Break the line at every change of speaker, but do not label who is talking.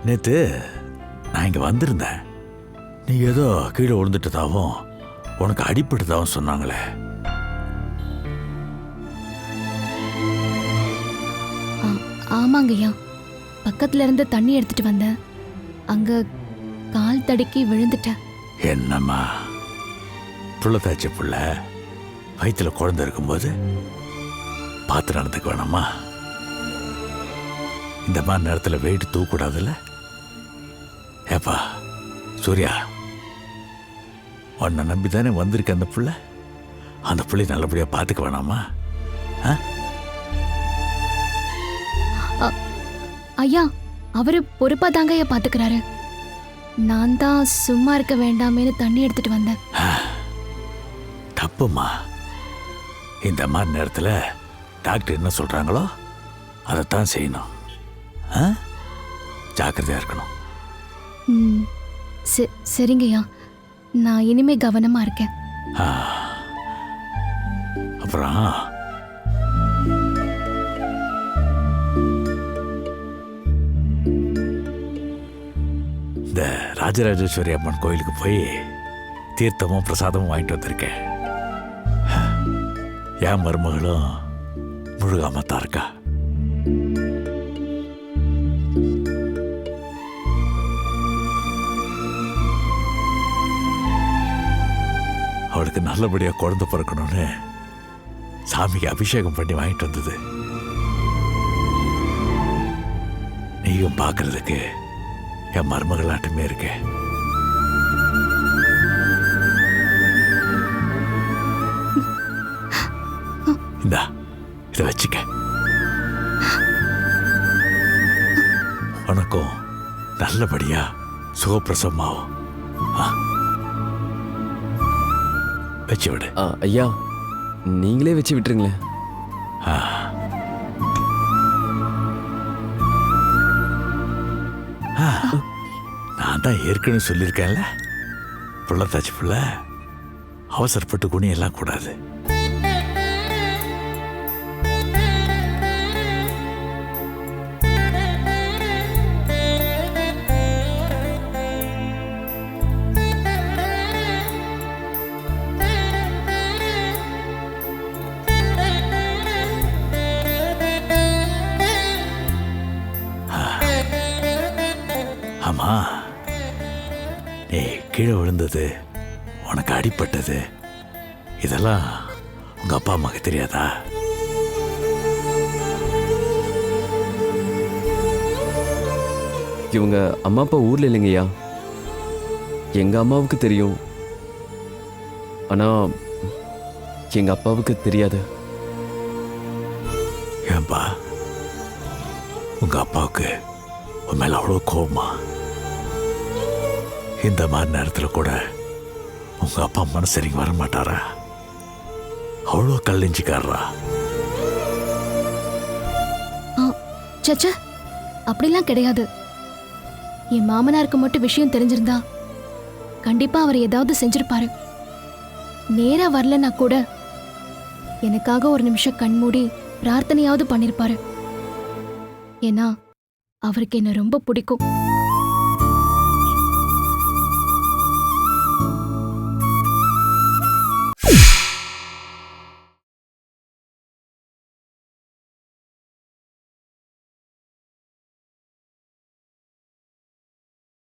நேத்து நான் இங்க வந்திருந்தேன். நீ ஏதோ கீழே விழுந்துட்டதாவும் உனக்கு அடிப்பட்டதாவும் சொன்னாங்களே.
ஆமாங்கய்யா, பக்கத்துல இருந்து தண்ணி எடுத்துட்டு வந்தேன். அங்க கால் தடுக்கி விழுந்துட்டேன்.
என்னம்மா புள்ள தாச்ச புள்ள வயிற்றுல குழந்தை இருக்கும்போது பார்த்து நடந்துக்க வேணாமா? இந்த மாதிரி நேரத்தில் வெயிட் தூக்கூடாதுல்ல? ஏப்பா சூர்யா, உன்னை நம்பி தானே வந்திருக்க அந்த புள்ள. அந்த புள்ளை நல்லபடியாக பார்த்துக்க வேணாமா?
ஐயா, அவரு பொறுப்பா தாங்க ஐயா பாத்துக்கிறாரு. நான் தான் சும்மா இருக்க வேண்டாமேன்னு தண்ணி எடுத்துட்டு வந்தேன்.
தப்புமா. இந்த மாதிரி நேரத்தில் டாக்டர் என்ன சொல்றாங்களோ அதைத்தான் செய்யணும். ஜாக்கிரதையா இருக்கணும்.
சரிங்கய்யா, நான் இனிமே கவனமா இருக்கேன்.
அப்புறம் இந்த ராஜராஜேஸ்வரி அம்மன் கோயிலுக்கு போய் தீர்த்தமும் பிரசாதமும் வாங்கிட்டு வந்திருக்கேன். என் மருமகளும் முழுகாமத்தான் இருக்கா. அவளுக்கு நல்லபடியாக குழந்தை பிறக்கணும்னு சாமிக்கு அபிஷேகம் பண்ணி வாங்கிட்டு வந்தது. நீயும் பார்க்கறதுக்கு என் மருமகளாட்டமே இருக்க. இந்தா இதை வச்சுக்க. உனக்கும் நல்லபடியா சுகப்பிரசவமாகும். வச்சு விடு.
ஐயா, நீங்களே வச்சு விட்டுருங்களேன்.
நான் தான் ஏற்கனவே சொல்லியிருக்கேன்ல, புள்ள தாச்சு புள்ள அவசரப்பட்டு குனியெல்லாம் கூடாது. ஆமா, நீ கீழே விழுந்தது, உனக்கு அடிப்பட்டது, இதெல்லாம் உங்க அப்பா அம்மாக்கு தெரியாதா?
இவங்க அம்மா அப்பா ஊர்ல இல்லைங்கய்யா. எங்க அம்மாவுக்கு தெரியும், ஆனா எங்க அப்பாவுக்கு தெரியாது.
ஏன்பா, உங்க அப்பாவுக்கு உன் மேல அவ்வளோ கோபமா? இந்த மாதிரி நேரத்தில் கூட உங்க அப்பா மனசு சரிங்க வர மாட்டாரா? அவ்வளோ கல்லிஞ்சிக்காரா?
சச்சா, அப்படிலாம் கிடையாது. என் மாமனாருக்கு மட்டும் விஷயம் தெரிஞ்சிருந்தா கண்டிப்பா அவர் ஏதாவது செஞ்சிருப்பாரு. நேரா வரலன்னா கூட எனக்காக ஒரு நிமிஷம் கண்மூடி பிரார்த்தனையாவது பண்ணிருப்பாரு. ஏன்னா அவருக்கு என்ன ரொம்ப பிடிக்கும்.